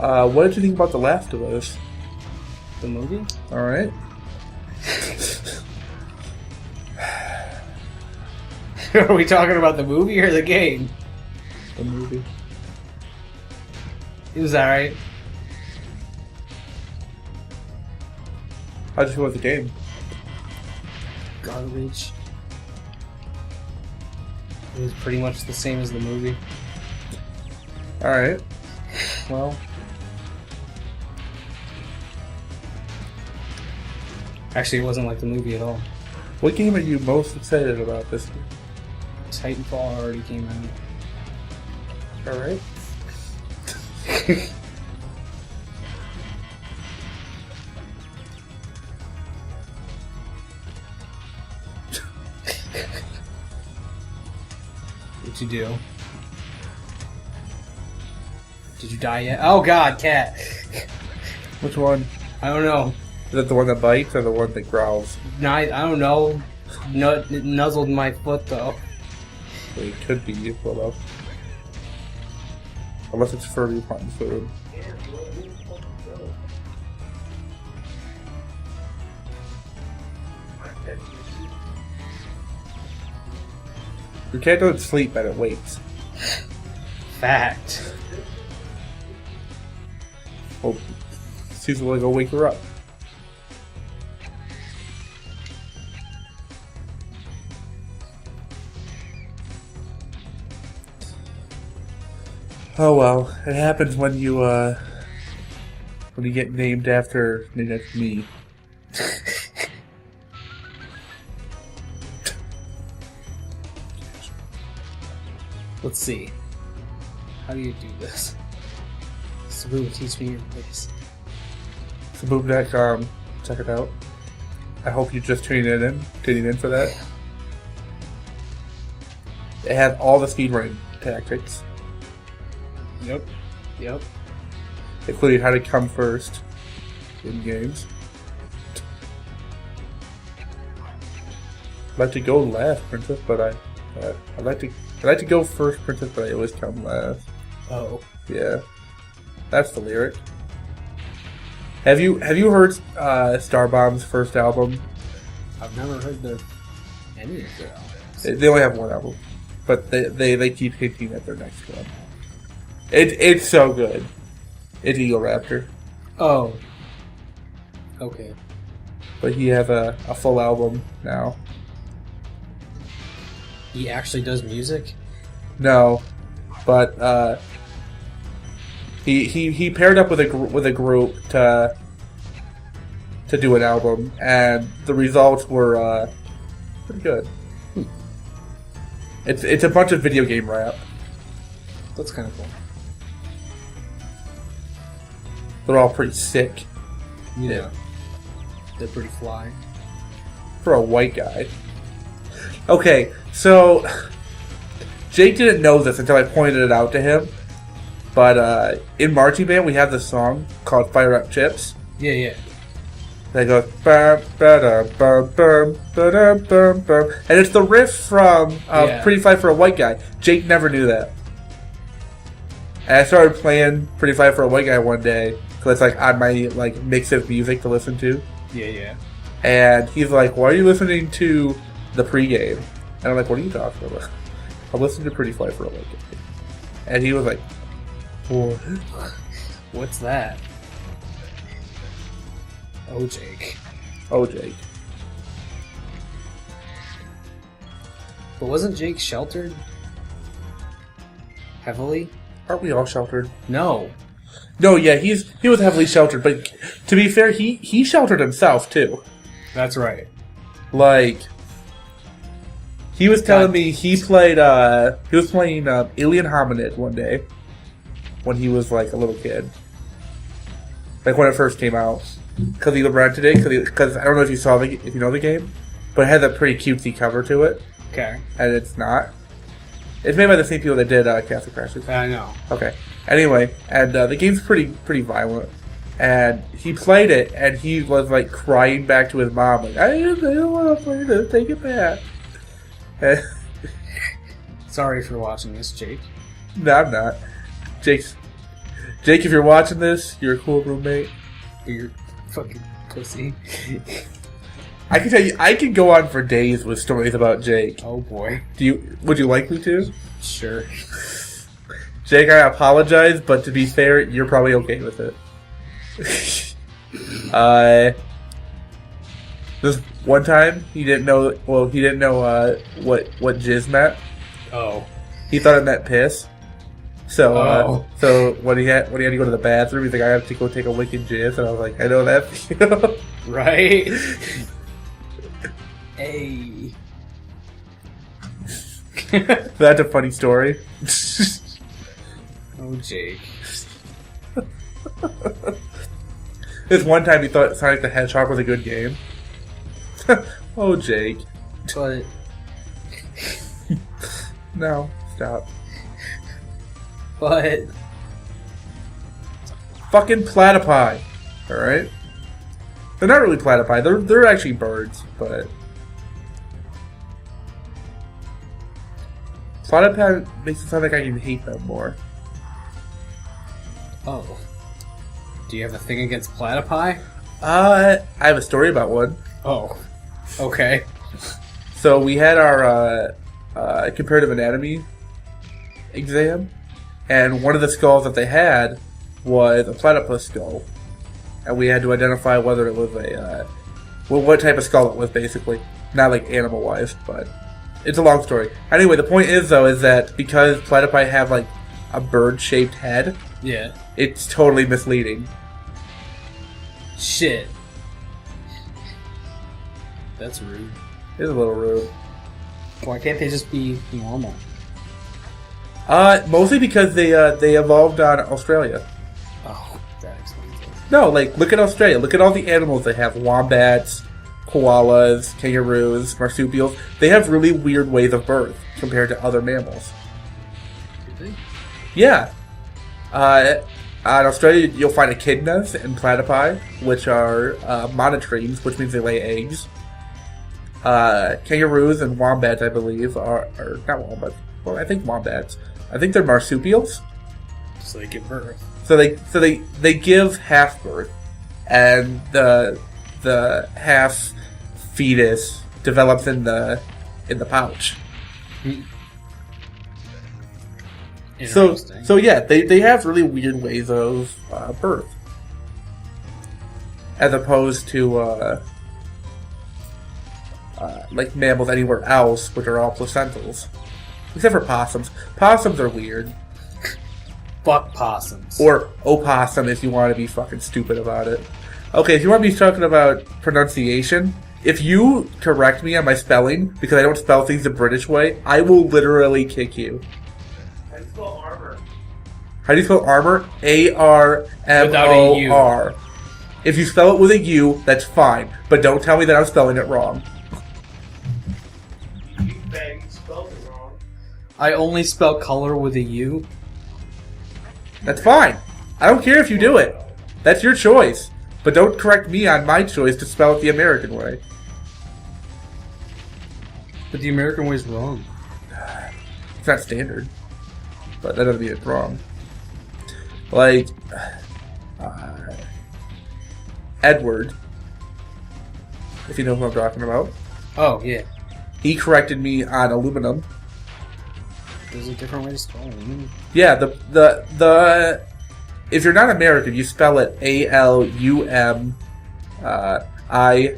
What did you think about The Last of Us? The movie? Alright. Are we talking about the movie or the game? The movie. It was alright. How'd you feel with the game? Garbage. It was pretty much the same as the movie. Alright. Well, actually, it wasn't like the movie at all. What game are you most excited about this year? Titanfall already came out. Alright. What'd you do? Did you die yet? Oh god, cat! Which one? I don't know. Is it the one that bites or the one that growls? I don't know. It nuzzled my foot though. Well, it could be useful though. Unless it's furry plant food. Your cat doesn't sleep, but it wakes. Fact. Well, Susan will go wake her up. Oh well, it happens when you get named after me. Let's see. How do you do this? Sabu, teach me your ways. Saboom.com. Check it out. I hope you're just tuning in for that. It has all the speedrunning tactics, Yep. including how to come first in games. I'd like to go last, Princess, but I'd like to go first, Princess, but I always come last. Oh. Yeah, that's the lyric. Have you heard Starbomb's first album? I've never heard any of their albums. They only have one album, but they keep hinting at their next one. It's so good. It's Eagle Raptor. Oh. Okay. But he has a full album now. He actually does music? No, but he paired up with a group to do an album, and the results were pretty good. It's a bunch of video game rap. That's kind of cool. They're all pretty sick. Yeah. They're pretty fly. For a white guy. Okay, so Jake didn't know this until I pointed it out to him. But in marching band, we have this song called "Fire Up Chips." Yeah. They go bum ba bum bum ba bum bum, and it's the riff from "Pretty Fly for a White Guy." Jake never knew that, and I started playing "Pretty Fly for a White Guy" one day because it's like on my mix of music to listen to. Yeah. And he's like, "Why are you listening to the pregame?" And I'm like, "What are you talking about?" I'm listening to "Pretty Fly for a White Guy," and he was like, "What? What's that?" Oh, Jake. Oh, Jake. But wasn't Jake sheltered? Heavily? Aren't we all sheltered? No. No, yeah, he was heavily sheltered, but to be fair, he sheltered himself too. That's right. Like, he was telling me he was playing Alien Hominid one day when he was like a little kid, like when it first came out, because he rented it because I don't know if you know the game, but it has a pretty cutesy cover to it. Okay. And it's not. It's made by the same people that did Castle Crashers. I know. Okay. Anyway, and the game's pretty violent. And he played it, and he was like crying back to his mom, like, I don't want to play this, take it back. Sorry for watching this, Jake. No, I'm not. Jake's Jake, if you're watching this, you're a cool roommate. You're fucking pussy. I can tell you, I can go on for days with stories about Jake. Oh boy. Would you like me to? Sure. Jake, I apologize, but to be fair, you're probably okay with it. This one time, he didn't know. Well, he didn't know what jizz meant. Oh. He thought it meant piss. So, Oh. when he had to go to the bathroom, he's like, "I have to go take a wicked jizz," and I was like, "I know that feel." Right. Hey. That's a funny story. Oh, Jake. This one time, he thought Sonic the Hedgehog was a good game. Oh, Jake. But No, stop. but Fucking platypi. Alright? They're not really platypi. They're actually birds, but... Platypi makes it sound like I can hate them more. oh. Do you have a thing against platypi? I have a story about one. Oh. Okay. So we had our comparative anatomy exam, and one of the skulls that they had was a platypus skull, and we had to identify whether it was a what type of skull it was, basically, not like animal wise, but it's a long story. Anyway, the point is though is that because platypi have like a bird shaped head, Yeah. it's totally misleading. Shit. That's rude. It's a little rude. Why can't they just be normal? Mostly because they evolved on Australia. Oh, that explains it. No, like, look at Australia. Look at all the animals they have. Wombats, koalas, kangaroos, marsupials. They have really weird ways of birth compared to other mammals. Do they? Yeah. On Australia, you'll find echidnas and platypi, which are monotremes, which means they lay eggs. Kangaroos and wombats, I believe, are not wombats. Well, I think wombats. I think they're marsupials. So they give birth. So they give half birth, and the half fetus develops in the pouch. So yeah, they have really weird ways of birth, as opposed to like mammals anywhere else, which are all placentals, except for possums. Possums are weird. Fuck possums. Or opossum if you want to be fucking stupid about it. Okay, if you want me talking about pronunciation, if you correct me on my spelling, because I don't spell things the British way, I will literally kick you. How do you spell armor? How do you spell armor? A-R-M-O-R. Without a U. If you spell it with a U, that's fine. But don't tell me that I'm spelling it wrong. You bang, you spelled it wrong. I only spell color with a U. That's fine. I don't care if you do it. That's your choice. But don't correct me on my choice to spell it the American way. But the American way is wrong. It's not standard. But that doesn't mean it's wrong. Like, Edward, if you know who I'm talking about, Oh, yeah. he corrected me on aluminum. There's a different way to spell it. Yeah, the if you're not American, you spell it A-L-U-M I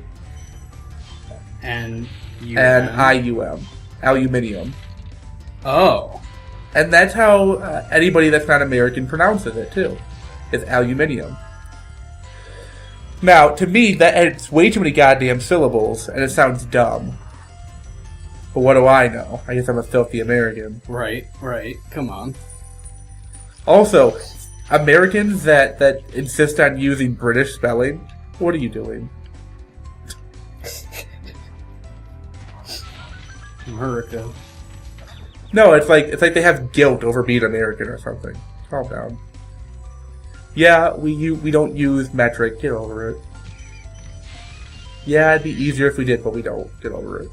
And U. and I-U-M. Aluminium. Oh. And that's how anybody that's not American pronounces it, too. It's aluminium. Now, to me, it's way too many goddamn syllables, and it sounds dumb. But what do I know? I guess I'm a filthy American. Right. Come on. Also, Americans that insist on using British spelling, what are you doing? America. No, it's like they have guilt over being American or something. Calm down. Yeah, we don't use metric. Get over it. Yeah, it'd be easier if we did, but we don't. Get over it.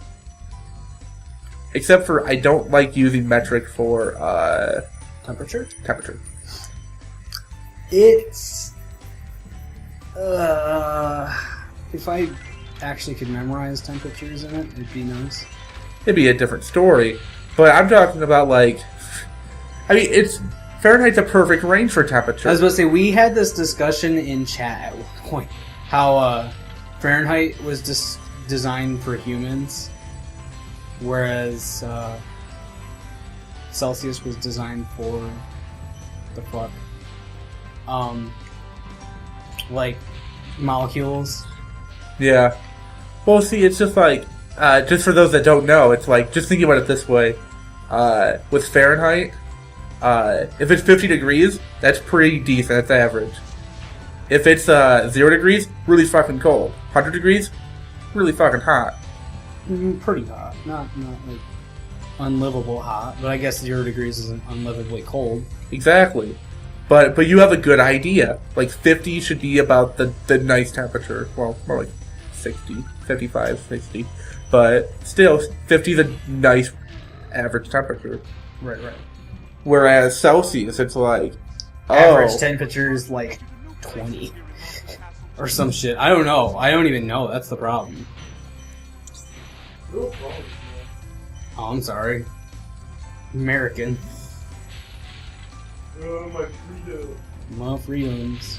Except for I don't like using metric for Temperature? temperature. It's if I actually could memorize temperatures in it, it'd be nice. It'd be a different story. But I'm talking about like, I mean, it's Fahrenheit's a perfect range for temperature. I was about to say, we had this discussion in chat at one point, how Fahrenheit was designed for humans, whereas Celsius was designed for the fuck, like molecules. Yeah. Well, see, it's just like, just for those that don't know, it's like, just think about it this way. With Fahrenheit, if it's 50 degrees, that's pretty decent, that's average. If it's 0 degrees, really fucking cold. 100 degrees, really fucking hot. Pretty hot. Not like unlivable hot, but I guess 0 degrees isn't unlivably cold. Exactly. But you have a good idea. Like 50 should be about the nice temperature. Well, more like 60, 55, 60. But still, 50 is a nice average temperature. Right. Whereas Celsius, it's like, Average temperature is like 20 or some shit. I don't know. I don't even know. That's the problem. Oh, I'm sorry. American. Oh, my freedom. My freedoms.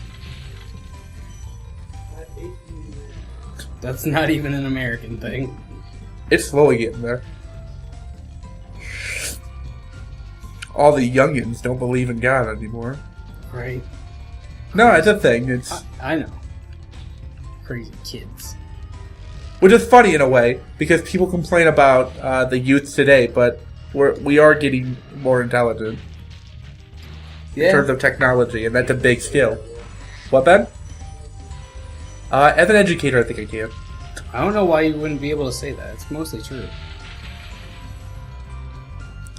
I hate you. That's not even an American thing. It's slowly getting there. All the youngins don't believe in God anymore. Right. No, it's a thing. It's I know. Crazy kids. which is funny in a way because people complain about the youth today, but we are getting more intelligent in terms of technology, and that's a big skill. What, Ben? As an educator, I think I can. I don't know why you wouldn't be able to say that. It's mostly true.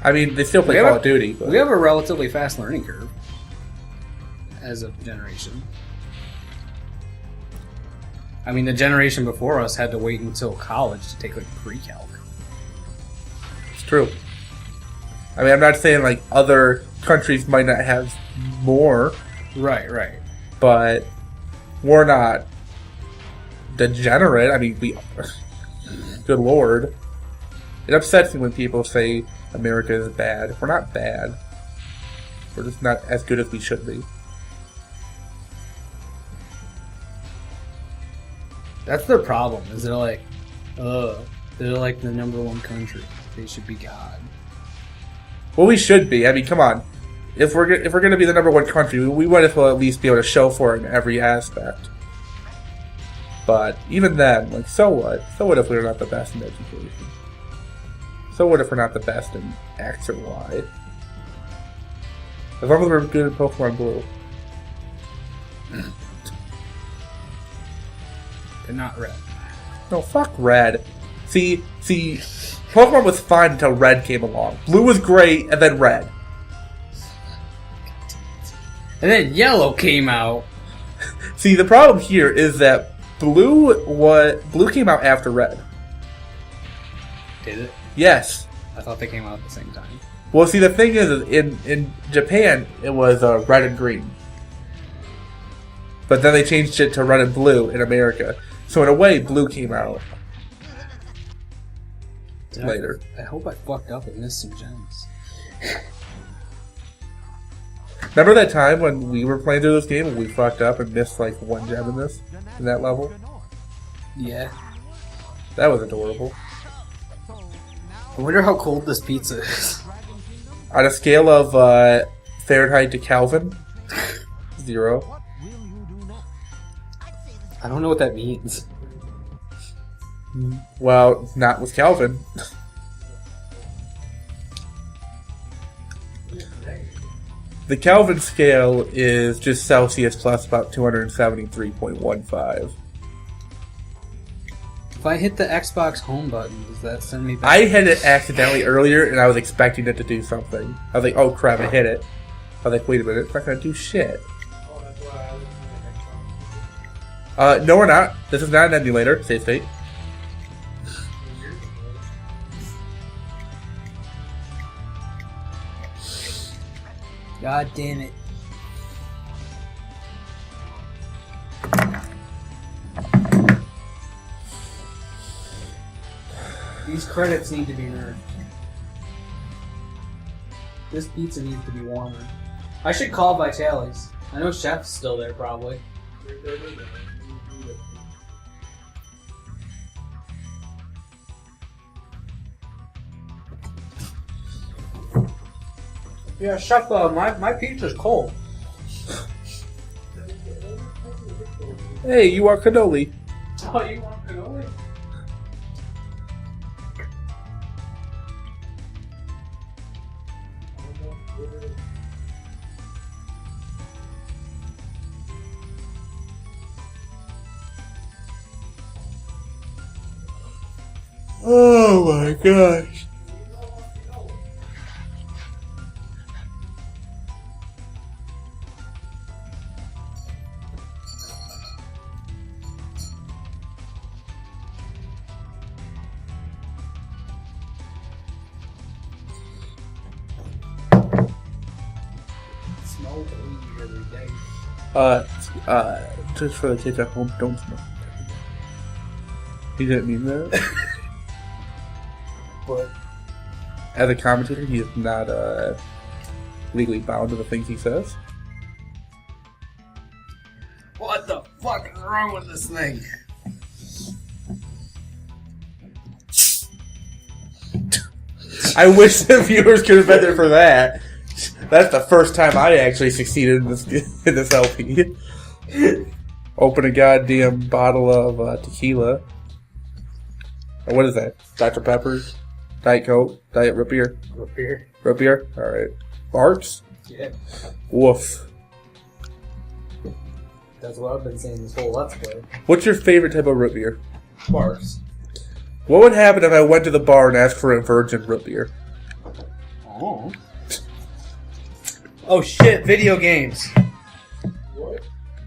I mean, they still play Call of Duty. But We have a relatively fast learning curve as a generation. I mean, the generation before us had to wait until college to take like pre-calc. it's true. I mean, I'm not saying like other countries might not have more, Right. but we're not degenerate. I mean, good lord. It upsets me when people say America is bad. We're not bad. We're just not as good as we should be. That's their problem. Is they're like the number one country. They should be God. Well, we should be. I mean, come on. If we're going to be the number one country, we might as well at least be able to show for it in every aspect. But even then, like, so what? So what if we're not the best in education? So what if we're not the best in X or Y? As long as we're good at Pokemon Blue. They're not red. No, fuck Red. See, Pokemon was fine until Red came along. Blue was great, and then Red. And then Yellow came out. See, the problem here is that Blue came out after Red. Did it? Yes. I thought they came out at the same time. Well, see, the thing is in Japan, it was Red and Green. But then they changed it to Red and Blue in America. So in a way, Blue came out later. I hope I fucked up and missed some gems. Remember that time when we were playing through this game and we fucked up and missed like one gem in that level? Yeah. That was adorable. I wonder how cold this pizza is. On a scale of Fahrenheit to Kelvin, 0. I don't know what that means. Well, not with Kelvin. The Kelvin scale is just Celsius plus about 273.15. If I hit the Xbox home button, does that send me back? I hit it accidentally earlier, and I was expecting it to do something. I was like, oh crap, I hit it. I was like, wait a minute, it's not going to do shit. Oh, that's why I was in No, we're not. This is not an emulator. Save state. God damn it. These credits need to be nerfed. This pizza needs to be warmer. I should call Vitali's. I know Chef's still there, probably. Yeah, Chef, my pizza's cold. Hey, you are cannoli. Oh, you want cannoli? Oh my gosh. Smell the weed every day. Just for the kids at home, don't smoke. He didn't mean that. But As a commentator, he is not legally bound to the things he says. what the fuck is wrong with this thing? I wish the viewers could have been there for that. That's the first time I actually succeeded in this LP. Open a goddamn bottle of tequila. What is that? Dr. Pepper's? Diet Coke? Diet root beer? Root beer. Root beer? Alright. Barks? Yeah. Woof. That's what I've been saying this whole Let's Play. What's your favorite type of root beer? Bars. What would happen if I went to the bar and asked for a virgin root beer? Oh. Oh shit, video games.